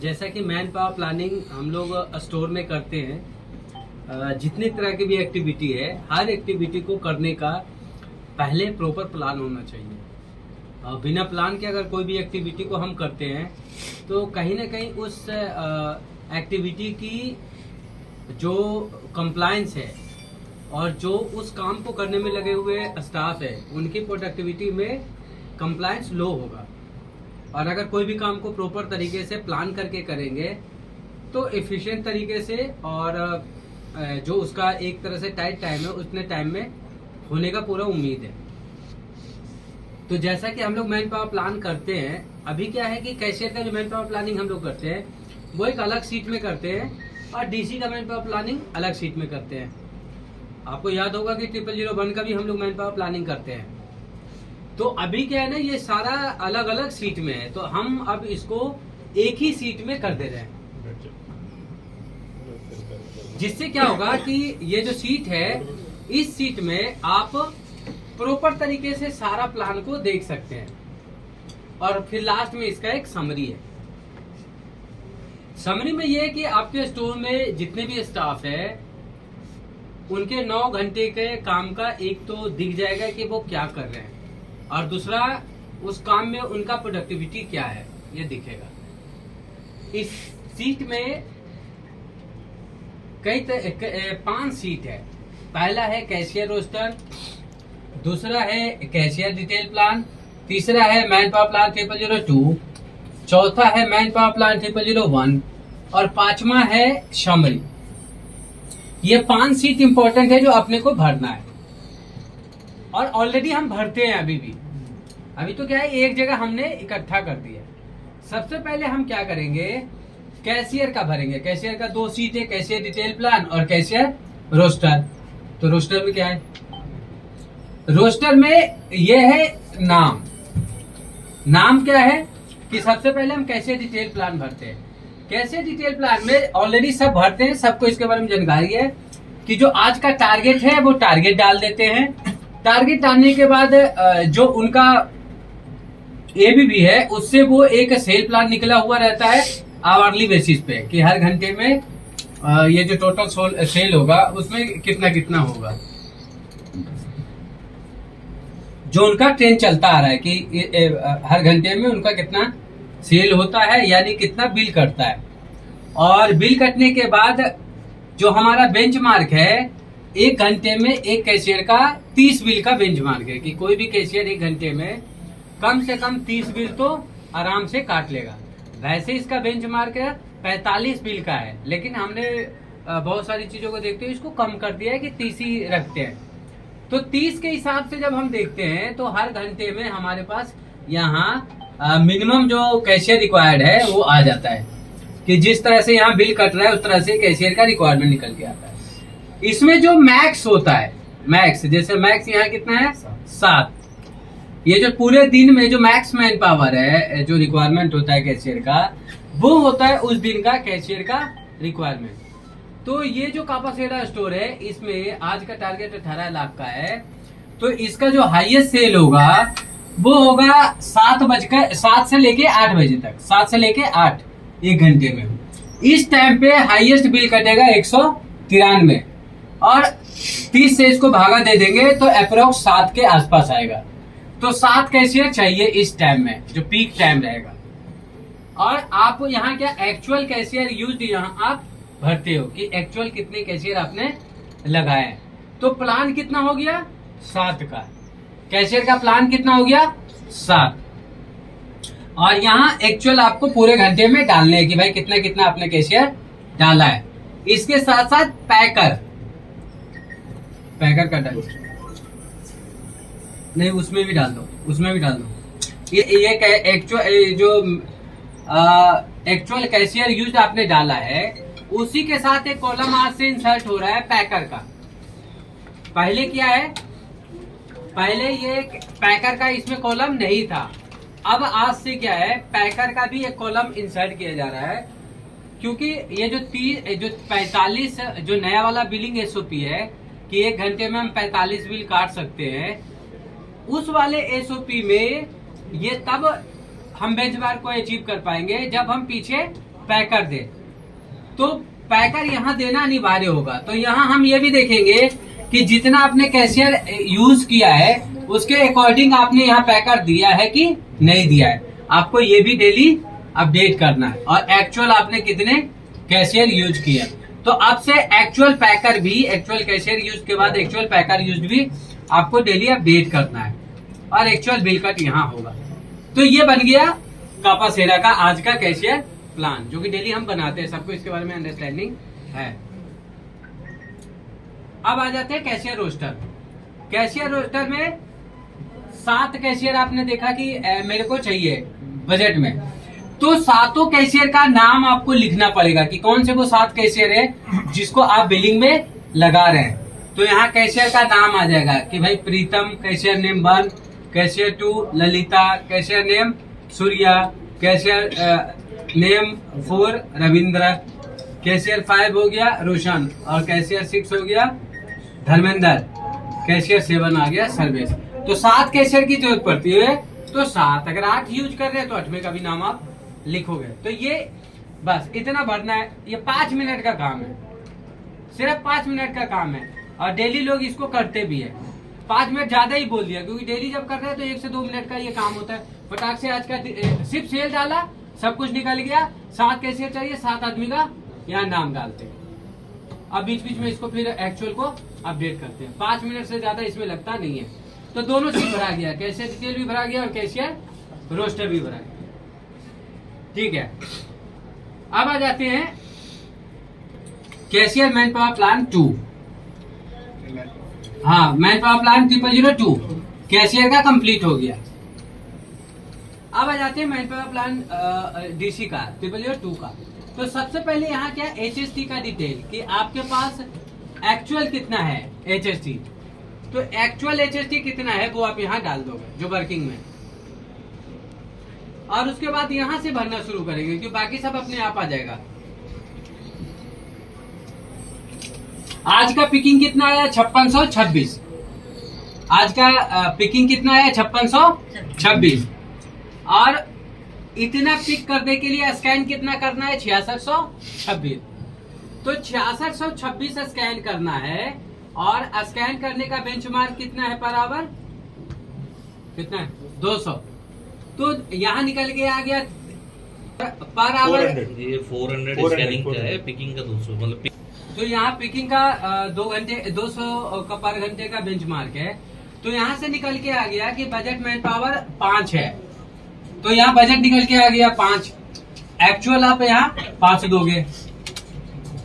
जैसा कि man power planning हम लोग स्टोर में करते हैं, जितनी तरह की भी एक्टिविटी है, हर एक्टिविटी को करने का पहले प्रॉपर प्लान होना चाहिए। बिना प्लान के अगर कोई भी एक्टिविटी को हम करते हैं तो कहीं ना कहीं उस एक्टिविटी की जो कंप्लायंस है और जो उस काम को करने में लगे हुए स्टाफ है उनकी प्रोडक्टिविटी में कंप्लायंस लो होगा। और अगर कोई भी काम को प्रॉपर तरीके से प्लान करके करेंगे तो एफिशिएंट तरीके से और जो उसका एक तरह से टाइट टाइम है उतने टाइम में होने का पूरा उम्मीद है। तो जैसा कि हम लोग मैन पावर प्लान करते हैं, अभी क्या है कि कैशियर का जो मैन पावर प्लानिंग हम लोग करते हैं वो एक अलग सीट में करते हैं और डीसी का मैन पावर प्लानिंग अलग सीट में करते हैं। आपको याद होगा कि 0001 का भी हम लोग मैन पावर प्लानिंग करते हैं। तो अभी क्या है ना, ये सारा अलग अलग सीट में है, तो हम अब इसको एक ही सीट में कर दे रहे हैं, जिससे क्या होगा कि ये जो सीट है इस सीट में आप प्रॉपर तरीके से सारा प्लान को देख सकते हैं। और फिर लास्ट में इसका एक समरी है। समरी में ये है कि आपके स्टोर में जितने भी स्टाफ है उनके 9 घंटे के काम का एक तो दिख जाएगा कि वो क्या कर रहे हैं, और दूसरा उस काम में उनका प्रोडक्टिविटी क्या है ये दिखेगा। इस सीट में 5 सीट है। पहला है कैशियर रोस्टर, दूसरा है कैशियर डिटेल प्लान, तीसरा है मैन पावर प्लान 0002, चौथा है मैन पावर प्लान 0001 और 5वां है समरी। ये 5 सीट इंपॉर्टेंट है जो अपने को भरना है, और ऑलरेडी हम भरते हैं अभी तो क्या है, एक जगह हमने इकट्ठा कर दिया। सबसे पहले हम क्या करेंगे, कैशियर का भरेंगे। कैशियर का 2 सीट है, कैशियर डिटेल प्लान और कैशियर रोस्टर। तो रोस्टर में क्या है, रोस्टर में ये है नाम क्या है कि सबसे पहले हम कैशियर डिटेल प्लान भरते हैं। कैशियर डिटेल प्लान में ऑलरेडी सब भरते हैं, सबको इसके बारे में जानकारी है कि जो आज का टारगेट है वो टारगेट डाल देते हैं। टारगेट डालने के बाद जो उनका एबीबी है उससे वो एक सेल प्लान निकला हुआ रहता है आवरली बेसिस पे कि हर घंटे में ये जो टोटल सेल होगा उसमें कितना कितना होगा, जो उनका ट्रेंड चलता आ रहा है कि हर घंटे में उनका कितना सेल होता है, यानी कितना बिल कटता है। और बिल कटने के बाद जो हमारा बेंचमार्क है, 1 घंटे में एक कैशियर का 30 बिल का बेंचमार्क है कि कोई भी कैशियर 1 घंटे में कम से कम 30 बिल तो आराम से काट लेगा। वैसे इसका बेंचमार्क 45 बिल का है, लेकिन हमने बहुत सारी चीजों को देखते हुए इसको कम कर दिया है कि 30 ही रखते हैं। तो 30 के हिसाब से जब हम देखते हैं तो हर घंटे में हमारे पास यहाँ मिनिमम जो कैशियर रिक्वायर्ड है वो आ जाता है कि जिस तरह से यहाँ बिल कट रहा है उस तरह से कैशियर का रिक्वायरमेंट निकल के आता है। इसमें जो मैक्स होता है, मैक्स जैसे मैक्स यहाँ कितना है 7, ये जो पूरे दिन में जो मैक्स मैन पावर है जो रिक्वायरमेंट होता है कैशियर का, वो होता है उस दिन का कैशियर का रिक्वायरमेंट। तो ये जो कापासेरा स्टोर है इसमें आज का टारगेट 18 लाख का है, तो इसका जो हाईएस्ट सेल होगा वो होगा 7 से लेके 8 बजे तक, 7 से लेके 8 1 घंटे में। इस टाइम पे हाईएस्ट बिल कटेगा 193 और 30 से इसको भागा दे देंगे तो अप्रोक्स 7 के आसपास आएगा। तो 7 कैशियर चाहिए इस टाइम में जो पीक टाइम रहेगा। और आप यहाँ क्या एक्चुअल कैशियर यूज यहाँ आप भरते हो कि एक्चुअल कितने कैशियर आपने लगाए। तो प्लान कितना हो गया 7 का, कैशियर का प्लान कितना हो गया 7, और यहाँ एक्चुअल आपको पूरे घंटे में डालने हैं कि भाई कितना कितना आपने कैशियर डाला है। इसके साथ साथ पैकर का डाल नहीं, उसमें भी डाल दो। ये एक्चुअल कैशियर यूज आपने डाला है, उसी के साथ एक कॉलम आज से इंसर्ट हो रहा है पैकर का। पहले क्या है, पहले ये पैकर का इसमें कॉलम नहीं था, अब आज से क्या है पैकर का भी एक कॉलम इंसर्ट किया जा रहा है, क्योंकि ये जो 45 जो नया वाला बिलिंग एसओपी है कि 1 घंटे में हम 45 बिल काट सकते हैं, उस वाले एसओपी में ये तब हम बेंचमार्क को अचीव कर पाएंगे जब हम पीछे पैकर दे। तो पैकर यहाँ देना अनिवार्य होगा। तो यहाँ हम ये भी देखेंगे कि जितना आपने कैशियर यूज किया है उसके अकॉर्डिंग आपने यहाँ पैकर दिया है कि नहीं दिया है, आपको ये भी डेली अपडेट करना है। और एक्चुअल आपने कितने कैशियर यूज किया, तो अब से एक्चुअल पैकर भी, एक्चुअल कैशियर यूज के बाद एक्चुअल पैकर यूज भी आपको डेली अपडेट करना है। और एक्चुअल बिल कट यहाँ होगा। तो ये बन गया कापासेरा का आज का कैशियर प्लान, जो कि डेली हम बनाते हैं। सबको इसके बारे में अंडरस्टैंडिंग है। अब आ जाते हैं कैशियर रोस्टर। कैशियर रोस्टर में 7 कैशियर आपने देखा कि मेरे को चाहिए बजट में, तो 7 कैशियर का नाम आपको लिखना पड़ेगा कि कौन से वो 7 कैशियर है जिसको आप बिलिंग में लगा रहे हैं। तो यहाँ कैशियर का नाम आ जाएगा कि भाई Pritam, cashier name 1, cashier 2 Lalita, cashier name Surya, cashier name 4 Ravindra, cashier 5 हो गया रोशन, और कैशियर 6 हो गया धर्मेंद्र, कैशियर 7 आ गया सर्वेश। तो 7 कैशियर की जरूरत पड़ती है। तो 7, अगर 8 यूज कर रहे हैं तो 8वें का भी नाम आप लिखोगे। तो ये बस इतना भरना है। ये 5 मिनट का काम है, सिर्फ 5 मिनट का काम है। और डेली लोग इसको करते भी है। 5 मिनट ज्यादा ही बोल दिया, क्योंकि डेली जब कर रहे हैं तो 1 से 2 मिनट का ये काम होता है। फटाक से आज का सिर्फ सेल डाला, सब कुछ निकल गया। 7 कैशियर चाहिए, 7 आदमी का यहाँ नाम डालते हैं। अब बीच बीच में इसको फिर एक्चुअल को अपडेट करते हैं। 5 मिनट से ज्यादा इसमें लगता नहीं है। तो दोनों चीज भरा गया, कैशियर डिटेल भी भरा गया और कैशियर रोस्टर भी भरा गया। ठीक है, अब आ जाते हैं कैशियर मैन पावर प्लान 2। हाँ, मैन पावर प्लान 002 कैशियर का कंप्लीट हो गया। अब आ जाते हैं मैन पावर प्लान डीसी का 002 का। तो सबसे पहले यहाँ क्या एचएसटी का डिटेल कि आपके पास एक्चुअल कितना है एचएसटी। तो एक्चुअल एचएसटी कितना है वो आप यहाँ डाल दोगे जो वर्किंग में, और उसके बाद यहाँ से भरना शुरू करेंगे क्योंकि बाकी सब अपने आप आ जाएगा। आज का पिकिंग कितना आया 5626। आज का पिकिंग कितना आया 5626। और इतना पिक करने के लिए स्कैन कितना करना है 6626। तो 6626 स्कैन करना है। और स्कैन करने का बेंचमार्क कितना है पर आवर, कितना है 200। तो यहाँ निकल के आ गया पर आवर 400 स्कैनिंग का है, पिकिंग का 200। मतलब तो यहाँ पिकिंग का 2 घंटे 200 का पर घंटे का बेंचमार्क है। तो यहाँ से निकल के आ गया कि बजट मैन पावर 5 है। तो यहाँ बजट निकल के आ गया 5, एक्चुअल आप यहाँ 5 दोगे।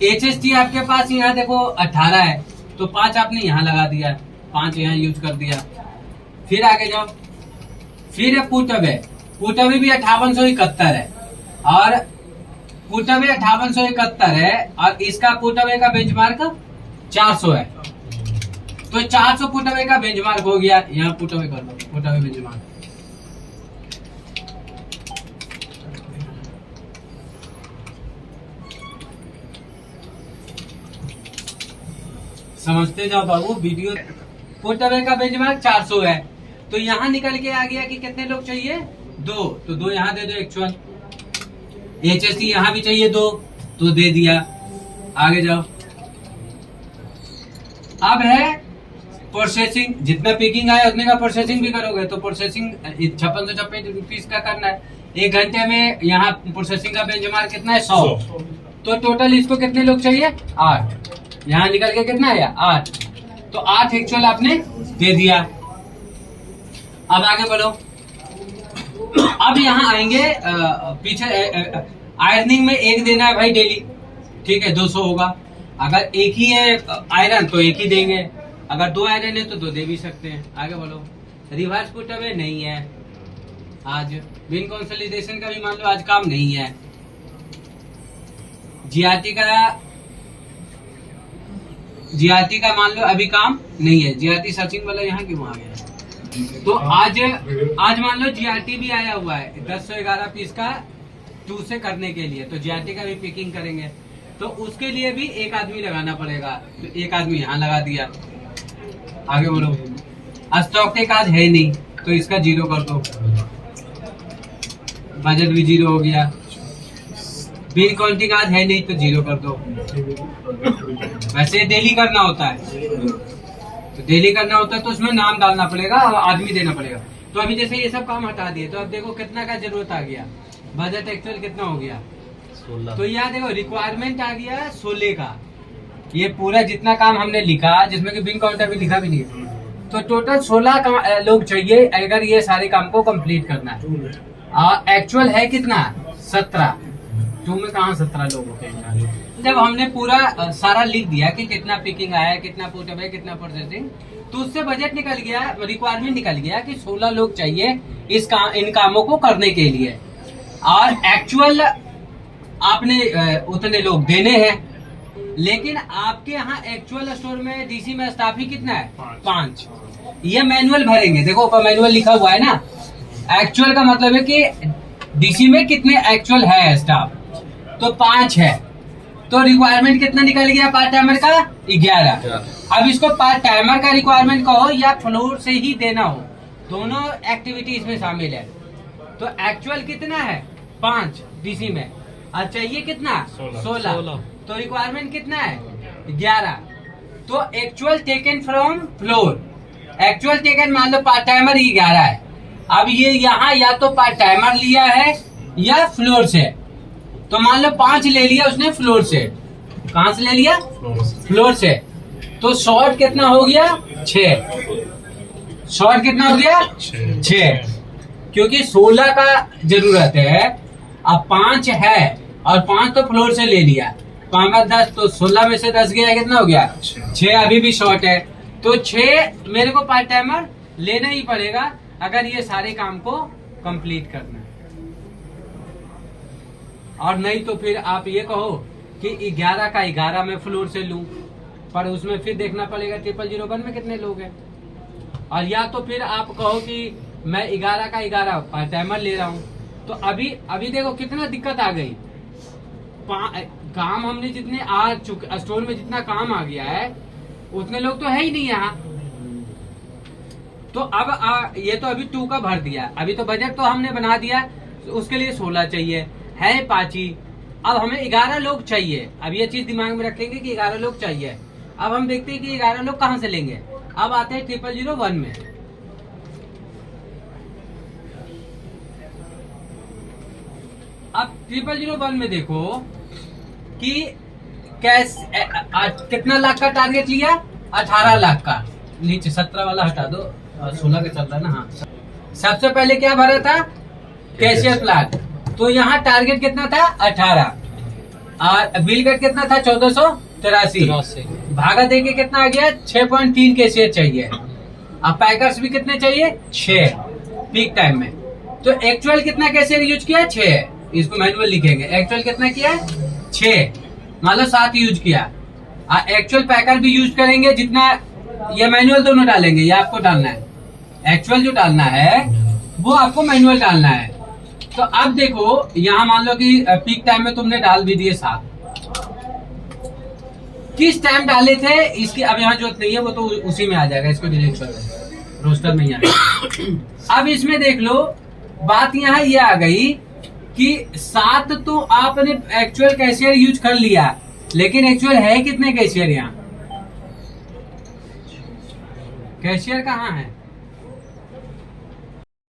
एचएसटी आपके पास यहाँ देखो 18 है, तो 5 आपने यहाँ लगा दिया, 5 यहाँ यूज कर दिया। फिर आगे जाओ, फिर पुटअवे, पुटअवे भी 5871 है, और पुटअवे 5871 है, और इसका पुटअवे का बेंचमार्क 400 है। तो 400 पुटअवे का बेंचमार्क हो गया। यहाँ पुटअवे कर लो, पुटअवे बेंचमार्क। समझते जाओ बाबू वीडियो। पुटअवे का बेंचमार्क 400 है। तो यहाँ निकल के आ गया कि कितने लोग चाहिए 2, तो 2 यहाँ दे दो एक्चुअल। एचएसटी यहाँ भी चाहिए 2, तो दे दिया। आगे जाओ, अब है प्रोसेसिंग। जितना पिकिंग आया उतने का प्रोसेसिंग भी करोगे। तो प्रोसेसिंग 5656 रुपीज का करना है। 1 घंटे में यहाँ प्रोसेसिंग का बेंचमार्क कितना है 100। तो टोटल इसको कितने लोग चाहिए 8। यहाँ निकल के कितना है 8। तो 8 एक्चुअल आपने दे दिया। अब आगे बढ़ो। अब यहाँ आएंगे पीछे आयरनिंग में 1 देना है भाई डेली, ठीक है 200 होगा। अगर 1 ही है आयरन तो 1 ही देंगे, अगर 2 आयरन है तो 2 दे भी सकते हैं। आगे बढ़ो। रिवर्स पुटअवे नहीं है आज, बिन कंसोलिडेशन का भी मान लो आज काम नहीं है। जीआरटी का मान लो अभी काम नहीं है। जीआरटी सर्चिंग वाला यहाँ क्यों आ गया। तो आज मान लो जीआरटी भी आया हुआ है 1011 पीस का 2 से करने के लिए। तो जीआरटी का भी पिकिंग करेंगे, तो उसके लिए भी 1 आदमी लगाना पड़ेगा। तो 1 आदमी यहाँ लगा दिया। आगे बढ़ो। स्टॉक टेक आज है नहीं, तो इसका 0 कर दो। बजट भी 0 हो गया। बिल काउंटिंग आज है नहीं तो 0 कर दो। वैसे डेली करना होता है, तो डेली करना होता है तो उसमें नाम डालना पड़ेगा और आदमी देना पड़ेगा। तो अभी जैसे ये सब काम हटा दिए तो अब देखो कितना का जरूरत आ गया, बजट एक्चुअल कितना हो गया 16। तो यहाँ देखो रिक्वायरमेंट आ गया 16 का। ये पूरा जितना काम हमने लिखा जिसमें कि बिल काउंटर भी लिखा भी नहीं है, तो टोटल 16 लोग चाहिए अगर ये सारे काम को कंप्लीट करना है। और एक्चुअल है कितना 17। टू में कहाँ 17 लोग होते हैं। जब हमने पूरा सारा लिख दिया कि कितना पिकिंग आया, कितना पुटअप है, कितना प्रोसेसिंग, तो उससे बजट निकल गया, रिक्वायरमेंट निकल गया कि 16 लोग चाहिए इन कामों को करने के लिए। और एक्चुअल आपने उतने लोग देने हैं, लेकिन आपके यहाँ एक्चुअल स्टोर में डीसी में स्टाफ ही कितना है 5। ये मैनुअल भरेंगे, देखो ऊपर मैनुअल लिखा हुआ है ना। एक्चुअल का मतलब है कि डीसी में कितने एक्चुअल है स्टाफ, तो 5 है। तो रिक्वायरमेंट कितना निकल गया पार्ट टाइमर का 11। अब इसको पार्ट टाइमर का रिक्वायरमेंट कहो या फ्लोर से ही देना हो, दोनों एक्टिविटी इसमें शामिल है। तो एक्चुअल कितना है 5 डीसी में और चाहिए कितना 16। तो रिक्वायरमेंट कितना है 11। तो actual taken from floor, actual taken मान लो पार्ट टाइमर ही 11 है। अब ये यहाँ या तो पार्ट टाइमर लिया है या फ्लोर से, तो मान लो 5 ले लिया उसने फ्लोर से। कहाँ से ले लिया फ्लोर से। तो शॉर्ट कितना हो गया 6। शॉर्ट कितना हो गया 6, क्योंकि 16 का जरूरत है। अब 5 है और 5 तो फ्लोर से ले लिया, 5 10, तो 16 में से 10 गया, कितना हो गया 6। अभी भी शॉर्ट है, तो 6 मेरे को पार्ट टाइमर लेना ही पड़ेगा अगर ये सारे काम को कंप्लीट करना है। और नहीं तो फिर आप ये कहो कि 11 का 11 में फ्लोर से लूं, पर उसमें फिर देखना पड़ेगा 0001 में कितने लोग हैं। और या तो फिर आप कहो कि मैं 11 का 11 पार्ट टाइमर ले रहा हूं, तो अभी देखो कितना दिक्कत आ गई। काम हमने जितने आ चुके, स्टोर में जितना काम आ गया है उतने लोग तो है ही नहीं यहाँ। तो अब ये तो अभी 2 का भर दिया, अभी तो बजट तो हमने बना दिया, तो उसके लिए 16 चाहिए है 5 ही। अब हमें 11 लोग चाहिए। अब ये चीज दिमाग में रखेंगे कि 11 लोग चाहिए। अब हम देखते हैं कि 11 लोग कहाँ से लेंगे। अब आते हैं 0001 में। अब 0001 में देखो कि कैसे कितना लाख का टारगेट लिया 18 लाख का। नीचे 17 वाला हटा दो, 16 का चल रहा है ना। हाँ, सबसे पहले क्या भरा था कैशियर प्लान, तो यहाँ टारगेट कितना था 18 और बिल कट कितना था 1483। भागा देके कितना आ गया 6.3 कैशियर चाहिए। अब पैकर्स भी कितने चाहिए 6 पीक टाइम में। तो एक्चुअल कितना कैशियर यूज किया 6, इसको मैनुअल लिखेंगे। एक्चुअल कितना किया 6, मान लो 7 यूज किया। एक्चुअल पैकर भी यूज करेंगे जितना, ये मैनुअल दोनों डालेंगे, ये आपको डालना है। एक्चुअल जो डालना है वो आपको मैनुअल डालना है। तो अब देखो यहाँ मान लो कि पीक टाइम में तुमने डाल भी दिए 7, किस टाइम डाले थे इसकी अब यहाँ जरूरत नहीं है, वो तो उसी में आ जाएगा, इसको डिलीट कर दो, रोस्टर में ही आ जाएगा। अब इसमें देख लो बात यहाँ ये आ गई कि 7 तो आपने एक्चुअल कैशियर यूज कर लिया, लेकिन एक्चुअल है कितने कैशियर यहाँ, कैशियर कहाँ है